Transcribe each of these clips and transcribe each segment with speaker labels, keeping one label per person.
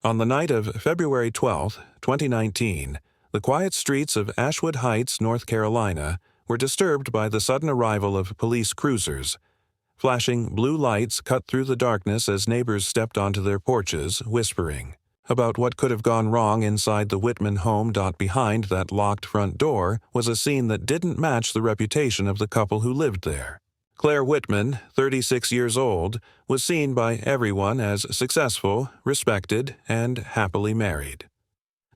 Speaker 1: On the night of February 12, 2019, the quiet streets of Ashwood Heights, North Carolina, were disturbed by the sudden arrival of police cruisers. Flashing blue lights cut through the darkness as neighbors stepped onto their porches, whispering about what could have gone wrong inside the Whitman home. Behind that locked front door was a scene that didn't match the reputation of the couple who lived there. Claire Whitman, 36 years old, was seen by everyone as successful, respected, and happily married.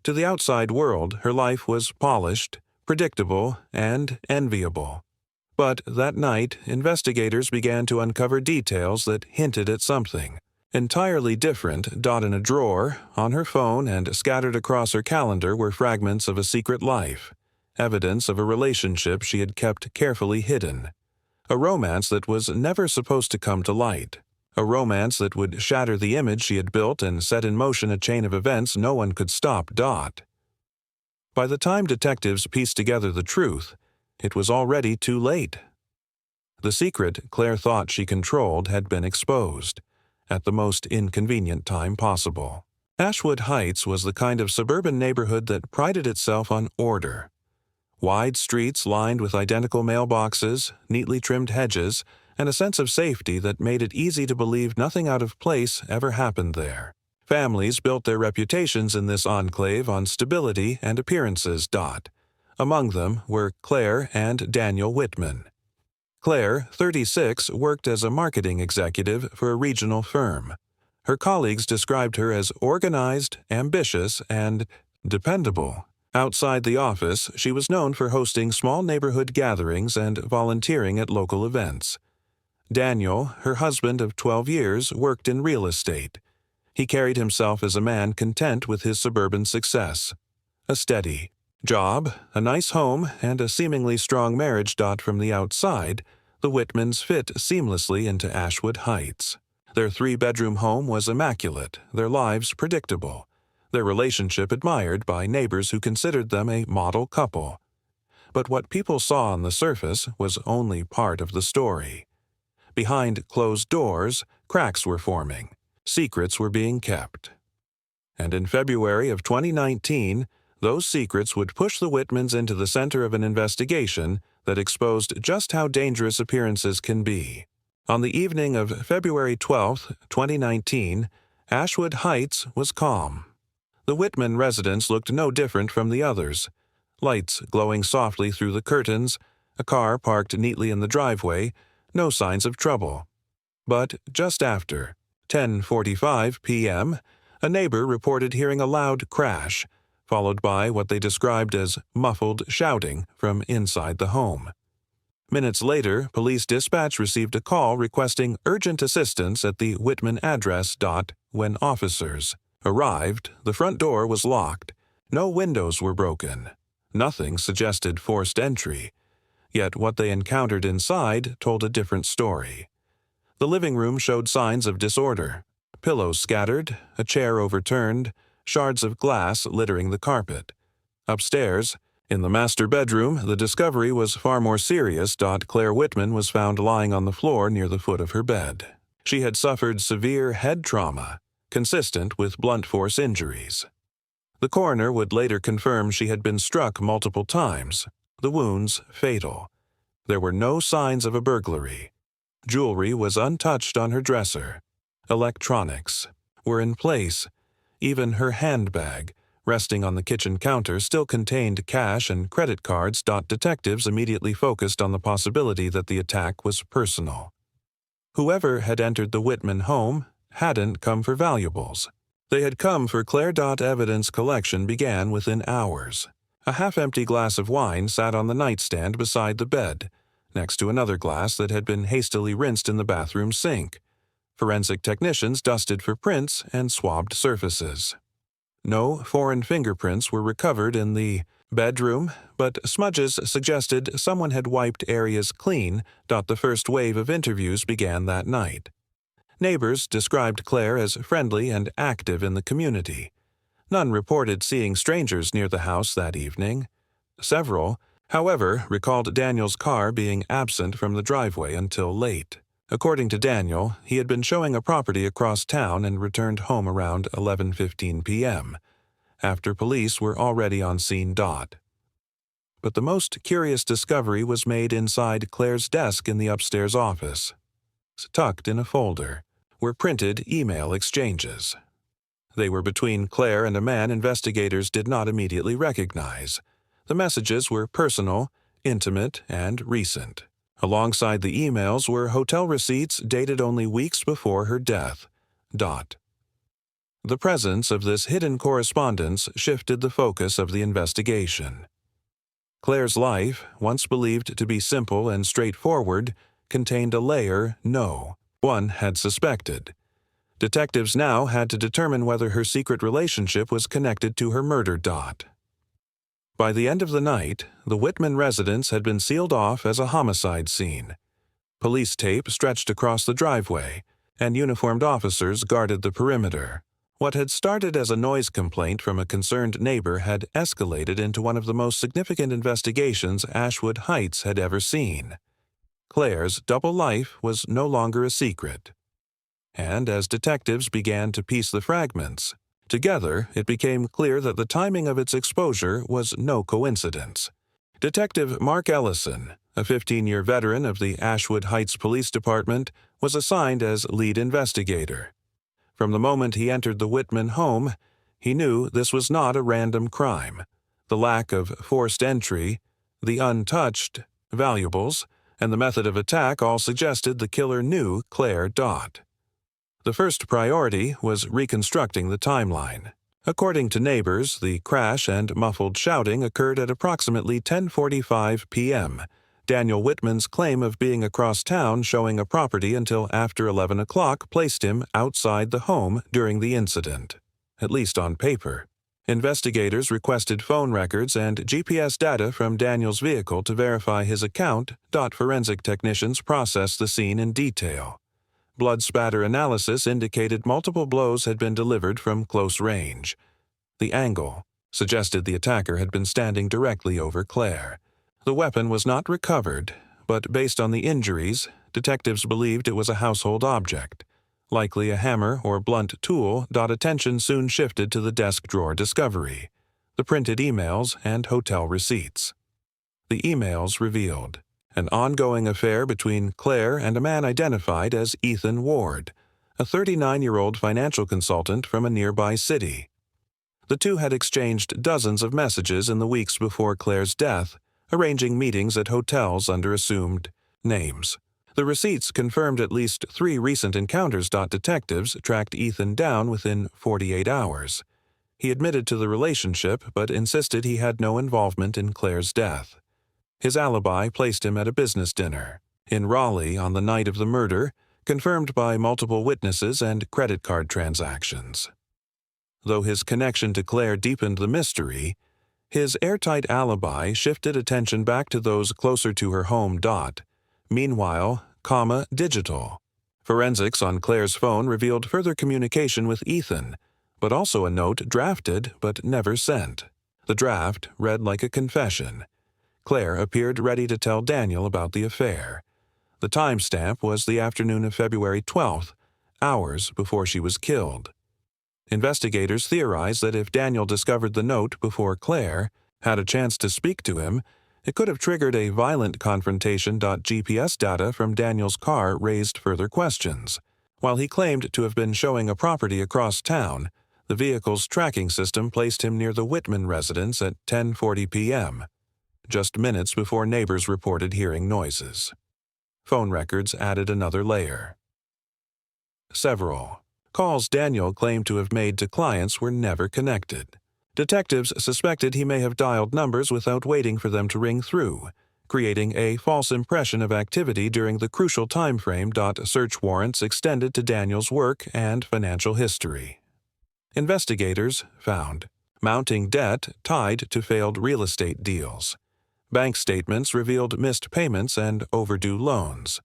Speaker 1: To the outside world, her life was polished, predictable, and enviable. But that night, investigators began to uncover details that hinted at something entirely different. In a drawer, on her phone, and scattered across her calendar were fragments of a secret life, evidence of a relationship she had kept carefully hidden. A romance that was never supposed to come to light. A romance that would shatter the image she had built and set in motion a chain of events no one could stop. By the time detectives pieced together the truth, it was already too late. The secret Claire thought she controlled had been exposed, at the most inconvenient time possible. Ashwood Heights was the kind of suburban neighborhood that prided itself on order. Wide streets lined with identical mailboxes, neatly trimmed hedges, and a sense of safety that made it easy to believe nothing out of place ever happened there. Families built their reputations in this enclave on stability and appearances. Among them were Claire and Daniel Whitman. Claire, 36, worked as a marketing executive for a regional firm. Her colleagues described her as organized, ambitious, and dependable. Outside the office, she was known for hosting small neighborhood gatherings and volunteering at local events. Daniel, her husband of 12 years, worked in real estate. He carried himself as a man content with his suburban success. A steady job, a nice home, and a seemingly strong marriage. From the outside, the Whitmans fit seamlessly into Ashwood Heights. Their 3-bedroom home was immaculate, their lives predictable, their relationship admired by neighbors who considered them a model couple. But what people saw on the surface was only part of the story. Behind closed doors, cracks were forming, secrets were being kept. And in February of 2019, those secrets would push the Whitmans into the center of an investigation that exposed just how dangerous appearances can be. On the evening of February 12, 2019, Ashwood Heights was calm. The Whitman residence looked no different from the others. Lights glowing softly through the curtains, a car parked neatly in the driveway, no signs of trouble. But just after 10:45 p.m., a neighbor reported hearing a loud crash, followed by what they described as muffled shouting from inside the home. Minutes later, police dispatch received a call requesting urgent assistance at the Whitman address. When officers arrived, the front door was locked. No windows were broken. Nothing suggested forced entry. Yet what they encountered inside told a different story. The living room showed signs of disorder. Pillows scattered, a chair overturned, shards of glass littering the carpet. Upstairs, in the master bedroom, the discovery was far more serious. Claire Whitman was found lying on the floor near the foot of her bed. She had suffered severe head trauma, consistent with blunt force injuries. The coroner would later confirm she had been struck multiple times, the wounds fatal. There were no signs of a burglary. Jewelry was untouched on her dresser. Electronics were in place. Even her handbag, resting on the kitchen counter, still contained cash and credit cards. Detectives immediately focused on the possibility that the attack was personal. Whoever had entered the Whitman home hadn't come for valuables. They had come for Claire. Evidence collection began within hours. A half-empty glass of wine sat on the nightstand beside the bed, next to another glass that had been hastily rinsed in the bathroom sink. Forensic technicians dusted for prints and swabbed surfaces. No foreign fingerprints were recovered in the bedroom, but smudges suggested someone had wiped areas clean. The first wave of interviews began that night. Neighbors described Claire as friendly and active in the community. None reported seeing strangers near the house that evening. Several, however, recalled Daniel's car being absent from the driveway until late. According to Daniel, he had been showing a property across town and returned home around 11:15 p.m., after police were already on scene. But the most curious discovery was made inside Claire's desk in the upstairs office. Tucked in a folder were printed email exchanges. They were between Claire and a man investigators did not immediately recognize. The messages were personal, intimate, and recent. Alongside the emails were hotel receipts dated only weeks before her death. The presence of this hidden correspondence shifted the focus of the investigation. Claire's life, once believed to be simple and straightforward, contained a layer no one had suspected. Detectives now had to determine whether her secret relationship was connected to her murder. By the end of the night, the Whitman residence had been sealed off as a homicide scene. Police tape stretched across the driveway, and uniformed officers guarded the perimeter. What had started as a noise complaint from a concerned neighbor had escalated into one of the most significant investigations Ashwood Heights had ever seen. Claire's double life was no longer a secret. And as detectives began to piece the fragments together, it became clear that the timing of its exposure was no coincidence. Detective Mark Ellison, a 15-year veteran of the Ashwood Heights Police Department, was assigned as lead investigator. From the moment he entered the Whitman home, he knew this was not a random crime. The lack of forced entry, the untouched valuables, and the method of attack all suggested the killer knew Claire. The first priority was reconstructing the timeline. According to neighbors, the crash and muffled shouting occurred at approximately 10:45 p.m., Daniel Whitman's claim of being across town showing a property until after 11 o'clock placed him outside the home during the incident, at least on paper. Investigators requested phone records and GPS data from Daniel's vehicle to verify his account. Forensic technicians processed the scene in detail. Blood spatter analysis indicated multiple blows had been delivered from close range. The angle suggested the attacker had been standing directly over Claire. The weapon was not recovered, but based on the injuries, detectives believed it was a household object, likely a hammer or blunt tool. Attention soon shifted to the desk drawer discovery, the printed emails, and hotel receipts. The emails revealed an ongoing affair between Claire and a man identified as Ethan Ward, a 39-year-old financial consultant from a nearby city. The two had exchanged dozens of messages in the weeks before Claire's death, arranging meetings at hotels under assumed names. The receipts confirmed at least 3 recent encounters. Detectives tracked Ethan down within 48 hours. He admitted to the relationship but insisted he had no involvement in Claire's death. His alibi placed him at a business dinner in Raleigh on the night of the murder, confirmed by multiple witnesses and credit card transactions. Though his connection to Claire deepened the mystery, his airtight alibi shifted attention back to those closer to her home. Meanwhile, digital. Forensics on Claire's phone revealed further communication with Ethan, but also a note drafted but never sent. The draft read like a confession. Claire appeared ready to tell Daniel about the affair. The timestamp was the afternoon of February 12th, hours before she was killed. Investigators theorized that if Daniel discovered the note before Claire had a chance to speak to him, it could have triggered a violent confrontation. GPS data from Daniel's car raised further questions. While he claimed to have been showing a property across town, the vehicle's tracking system placed him near the Whitman residence at 10:40 p.m., just minutes before neighbors reported hearing noises. Phone records added another layer. Several calls Daniel claimed to have made to clients were never connected. Detectives suspected he may have dialed numbers without waiting for them to ring through, creating a false impression of activity during the crucial time frame. Search warrants extended to Daniel's work and financial history. Investigators found mounting debt tied to failed real estate deals. Bank statements revealed missed payments and overdue loans.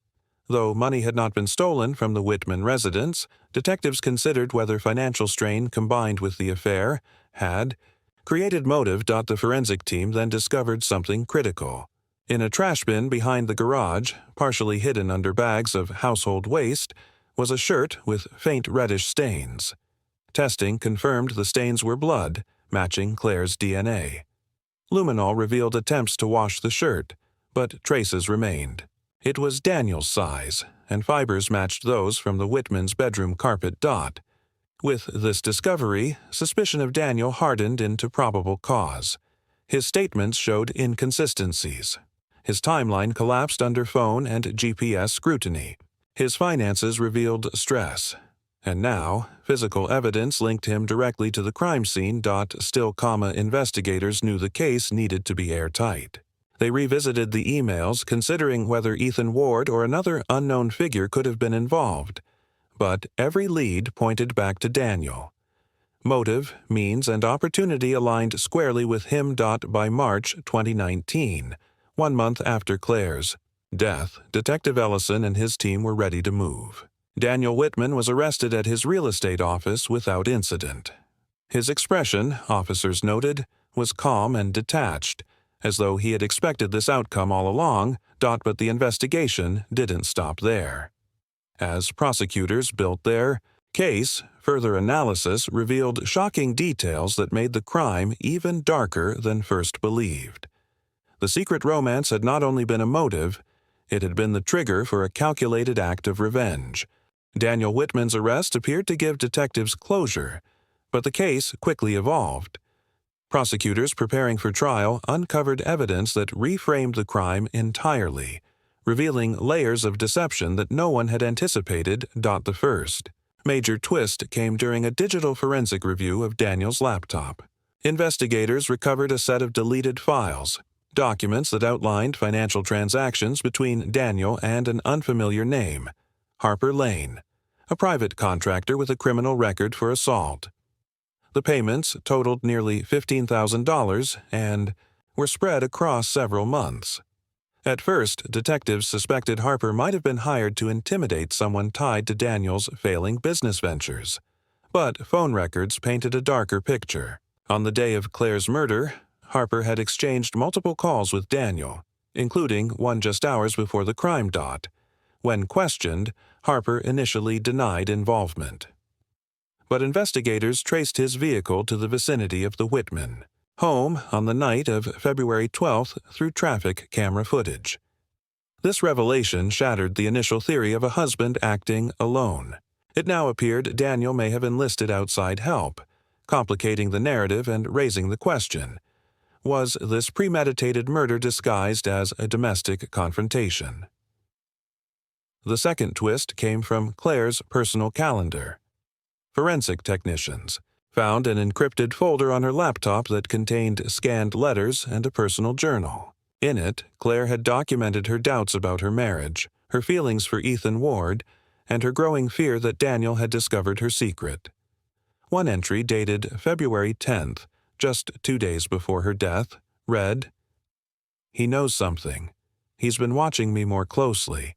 Speaker 1: Though money had not been stolen from the Whitman residence, detectives considered whether financial strain combined with the affair had created motive. The forensic team then discovered something critical. In a trash bin behind the garage, partially hidden under bags of household waste, was a shirt with faint reddish stains. Testing confirmed the stains were blood, matching Claire's DNA. Luminol revealed attempts to wash the shirt, but traces remained. It was Daniel's size, and fibers matched those from the Whitman's bedroom carpet. With this discovery, suspicion of Daniel hardened into probable cause. His statements showed inconsistencies. His timeline collapsed under phone and GPS scrutiny. His finances revealed stress. And now, physical evidence linked him directly to the crime scene. Still, investigators knew the case needed to be airtight. They revisited the emails, considering whether Ethan Ward or another unknown figure could have been involved. But every lead pointed back to Daniel. Motive, means, and opportunity aligned squarely with him. By March 2019, 1 month after Claire's death, Detective Ellison and his team were ready to move. Daniel Whitman was arrested at his real estate office without incident. His expression, officers noted, was calm and detached, as though he had expected this outcome all along. But the investigation didn't stop there. As prosecutors built their case, further analysis revealed shocking details that made the crime even darker than first believed. The secret romance had not only been a motive, it had been the trigger for a calculated act of revenge. Daniel Whitman's arrest appeared to give detectives closure, but the case quickly evolved. Prosecutors preparing for trial uncovered evidence that reframed the crime entirely, revealing layers of deception that no one had anticipated. The first major twist came during a digital forensic review of Daniel's laptop. Investigators recovered a set of deleted files, documents that outlined financial transactions between Daniel and an unfamiliar name, Harper Lane, a private contractor with a criminal record for assault. The payments totaled nearly $15,000 and were spread across several months. At first, detectives suspected Harper might have been hired to intimidate someone tied to Daniel's failing business ventures. But phone records painted a darker picture. On the day of Claire's murder, Harper had exchanged multiple calls with Daniel, including one just hours before the crime. When questioned, Harper initially denied involvement. But investigators traced his vehicle to the vicinity of the Whitman home on the night of February 12th through traffic camera footage. This revelation shattered the initial theory of a husband acting alone. It now appeared Daniel may have enlisted outside help, complicating the narrative and raising the question: was this premeditated murder disguised as a domestic confrontation? The second twist came from Claire's personal calendar. Forensic technicians found an encrypted folder on her laptop that contained scanned letters and a personal journal. In it, Claire had documented her doubts about her marriage, her feelings for Ethan Ward, and her growing fear that Daniel had discovered her secret. One entry dated February 10th, just 2 days before her death, read, "He knows something. He's been watching me more closely.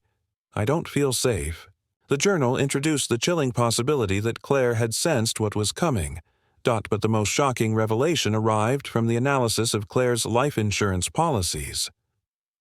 Speaker 1: I don't feel safe." The journal introduced the chilling possibility that Claire had sensed what was coming. But the most shocking revelation arrived from the analysis of Claire's life insurance policies.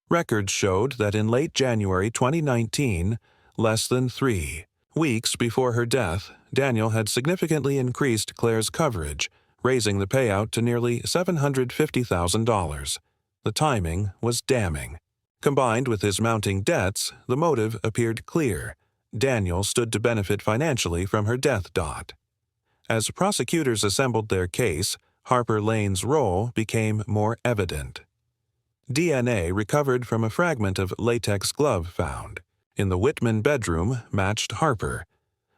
Speaker 1: Records showed that in late January 2019, less than 3 weeks before her death, Daniel had significantly increased Claire's coverage, raising the payout to nearly $750,000. The timing was damning. Combined with his mounting debts, the motive appeared clear. Daniel stood to benefit financially from her death. As prosecutors assembled their case, Harper Lane's role became more evident. DNA recovered from a fragment of latex glove found in the Whitman bedroom matched Harper.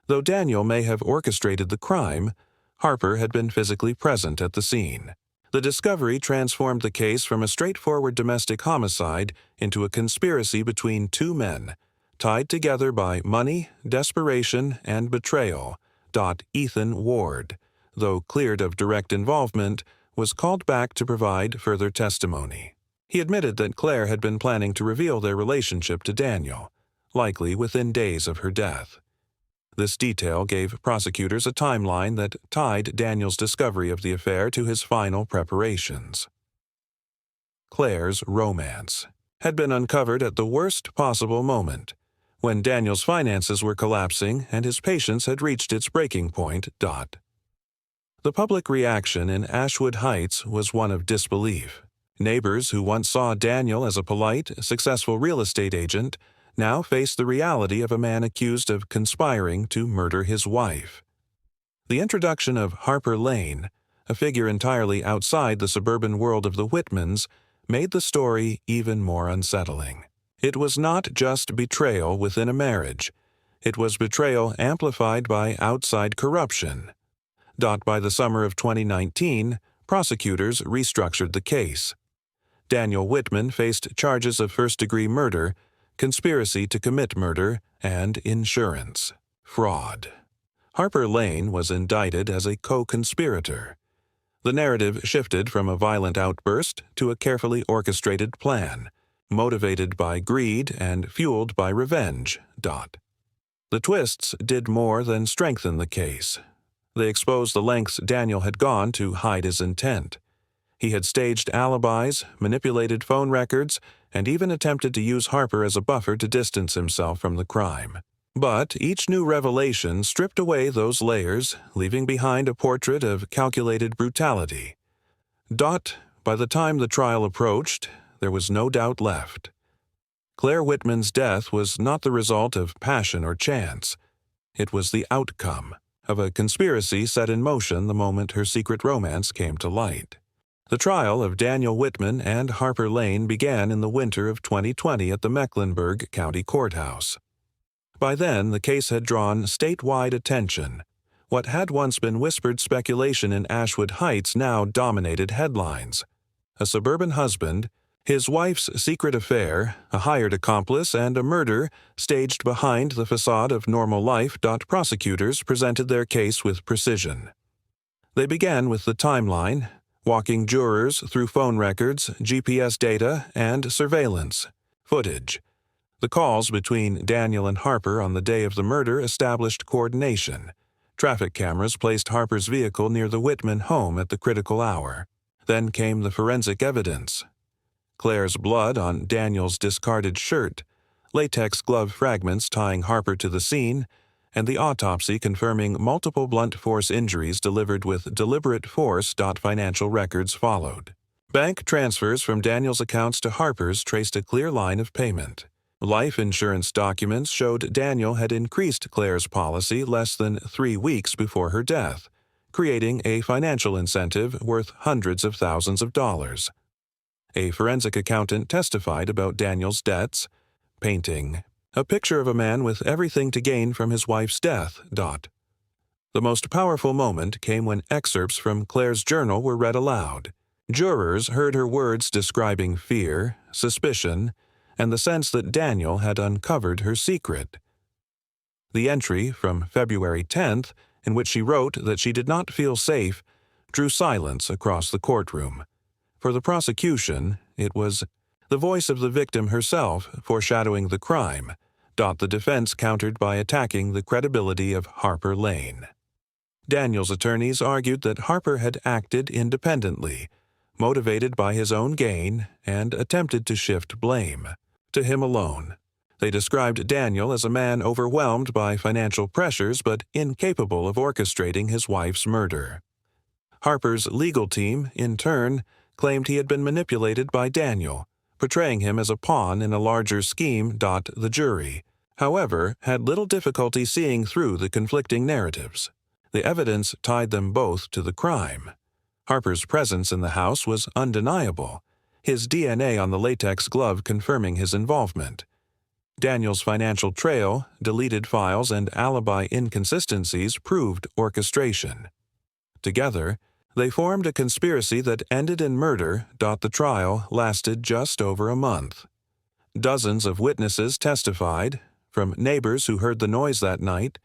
Speaker 1: Though Daniel may have orchestrated the crime, Harper had been physically present at the scene. The discovery transformed the case from a straightforward domestic homicide into a conspiracy between 2 men, tied together by money, desperation, and betrayal. Ethan Ward, though cleared of direct involvement, was called back to provide further testimony. He admitted that Claire had been planning to reveal their relationship to Daniel, likely within days of her death. This detail gave prosecutors a timeline that tied Daniel's discovery of the affair to his final preparations. Claire's romance. had been uncovered at the worst possible moment, when Daniel's finances were collapsing and his patience had reached its breaking point. The public reaction in Ashwood Heights was one of disbelief. Neighbors who once saw Daniel as a polite, successful real estate agent now faced the reality of a man accused of conspiring to murder his wife. The introduction of Harper Lane, a figure entirely outside the suburban world of the Whitmans, made the story even more unsettling. It was not just betrayal within a marriage. It was betrayal amplified by outside corruption. By the summer of 2019, prosecutors restructured the case. Daniel Whitman faced charges of first-degree murder, conspiracy to commit murder, and insurance fraud. Harper Lane was indicted as a co-conspirator. The narrative shifted from a violent outburst to a carefully orchestrated plan, motivated by greed and fueled by revenge. The twists did more than strengthen the case. They exposed the lengths Daniel had gone to hide his intent. He had staged alibis, manipulated phone records, and even attempted to use Harper as a buffer to distance himself from the crime. But each new revelation stripped away those layers, leaving behind a portrait of calculated brutality. By the time the trial approached, there was no doubt left. Claire Whitman's death was not the result of passion or chance. It was the outcome of a conspiracy set in motion the moment her secret romance came to light. The trial of Daniel Whitman and Harper Lane began in the winter of 2020 at the Mecklenburg County Courthouse. By then, the case had drawn statewide attention. What had once been whispered speculation in Ashwood Heights now dominated headlines. A suburban husband, his wife's secret affair, a hired accomplice, and a murder staged behind the facade of normal life. Prosecutors presented their case with precision. They began with the timeline, walking jurors through phone records, GPS data, and surveillance footage. The calls between Daniel and Harper on the day of the murder established coordination. Traffic cameras placed Harper's vehicle near the Whitman home at the critical hour. Then came the forensic evidence. Claire's blood on Daniel's discarded shirt, latex glove fragments tying Harper to the scene, and the autopsy confirming multiple blunt force injuries delivered with deliberate force. Financial records followed. Bank transfers from Daniel's accounts to Harper's traced a clear line of payment. Life insurance documents showed Daniel had increased Claire's policy less than 3 weeks before her death, creating a financial incentive worth hundreds of thousands of dollars. A forensic accountant testified about Daniel's debts, painting a picture of a man with everything to gain from his wife's death. The most powerful moment came when excerpts from Claire's journal were read aloud. Jurors heard her words describing fear, suspicion, and the sense that Daniel had uncovered her secret. The entry from February 10th, in which she wrote that she did not feel safe, drew silence across the courtroom. For the prosecution, it was the voice of the victim herself foreshadowing the crime. The defense countered by attacking the credibility of Harper Lane. Daniel's attorneys argued that Harper had acted independently, motivated by his own gain, and attempted to shift blame to him alone. They described Daniel as a man overwhelmed by financial pressures but incapable of orchestrating his wife's murder. Harper's legal team, in turn, claimed he had been manipulated by Daniel, portraying him as a pawn in a larger scheme. The jury, however, had little difficulty seeing through the conflicting narratives. The evidence tied them both to the crime. Harper's presence in the house was undeniable, his DNA on the latex glove confirming his involvement. Daniel's financial trail, deleted files, and alibi inconsistencies proved orchestration. Together, they formed a conspiracy that ended in murder. The trial lasted just over a month. Dozens of witnesses testified, from neighbors who heard the noise that night,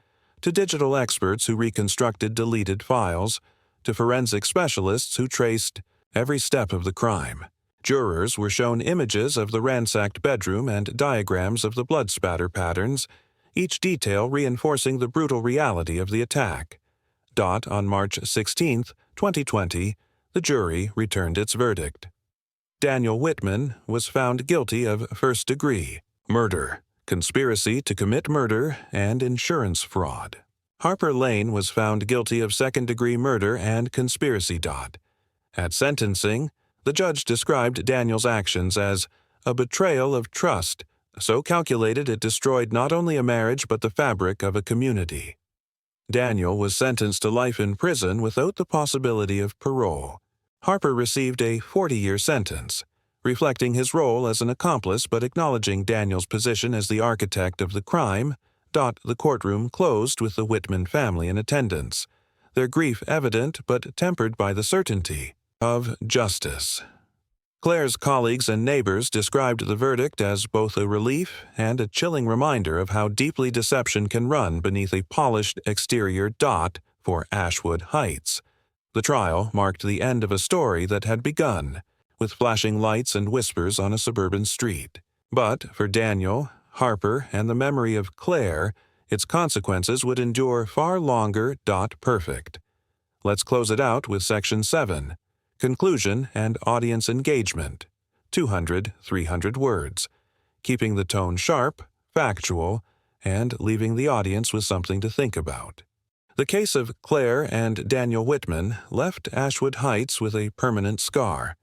Speaker 1: to digital experts who reconstructed deleted files, to forensic specialists who traced every step of the crime. Jurors were shown images of the ransacked bedroom and diagrams of the blood spatter patterns, each detail reinforcing the brutal reality of the attack. On March 16, 2020, the jury returned its verdict. Daniel Whitman was found guilty of first-degree murder, conspiracy to commit murder, and insurance fraud. Harper Lane was found guilty of second-degree murder and conspiracy. At sentencing, the judge described Daniel's actions as a betrayal of trust, so calculated it destroyed not only a marriage but the fabric of a community. Daniel was sentenced to life in prison without the possibility of parole. Harper received a 40-year sentence, reflecting his role as an accomplice but acknowledging Daniel's position as the architect of the crime. The courtroom closed with the Whitman family in attendance, their grief evident but tempered by the certainty of justice. Claire's colleagues and neighbors described the verdict as both a relief and a chilling reminder of how deeply deception can run beneath a polished exterior. For Ashwood Heights, the trial marked the end of a story that had begun, with flashing lights and whispers on a suburban street. But for Daniel, Harper, and the memory of Claire, its consequences would endure far longer. Perfect. Let's close it out with Section 7, Conclusion and Audience Engagement, 200-300 words, keeping the tone sharp, factual, and leaving the audience with something to think about. The case of Claire and Daniel Whitman left Ashwood Heights with a permanent scar.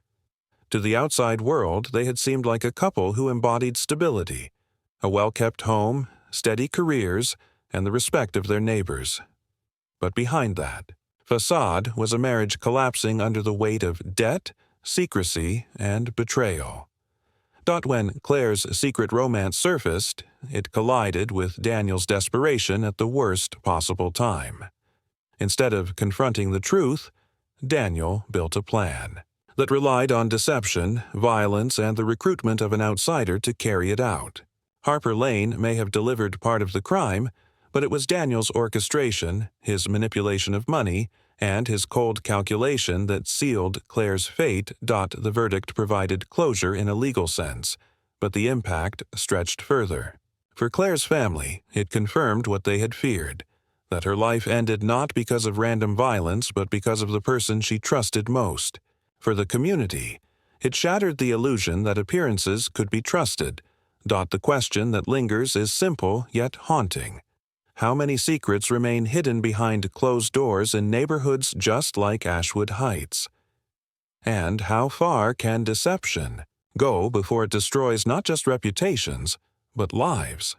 Speaker 1: To the outside world, they had seemed like a couple who embodied stability, a well-kept home, steady careers, and the respect of their neighbors. But behind that facade was a marriage collapsing under the weight of debt, secrecy, and betrayal. When Claire's secret romance surfaced, it collided with Daniel's desperation at the worst possible time. Instead of confronting the truth, Daniel built a plan that relied on deception, violence, and the recruitment of an outsider to carry it out. Harper Lane may have delivered part of the crime, but it was Daniel's orchestration, his manipulation of money, and his cold calculation that sealed Claire's fate. The verdict provided closure in a legal sense, but the impact stretched further. For Claire's family, it confirmed what they had feared, that her life ended not because of random violence but because of the person she trusted most. For the community, it shattered the illusion that appearances could be trusted. The question that lingers is simple yet haunting. How many secrets remain hidden behind closed doors in neighborhoods just like Ashwood Heights? And how far can deception go before it destroys not just reputations, but lives?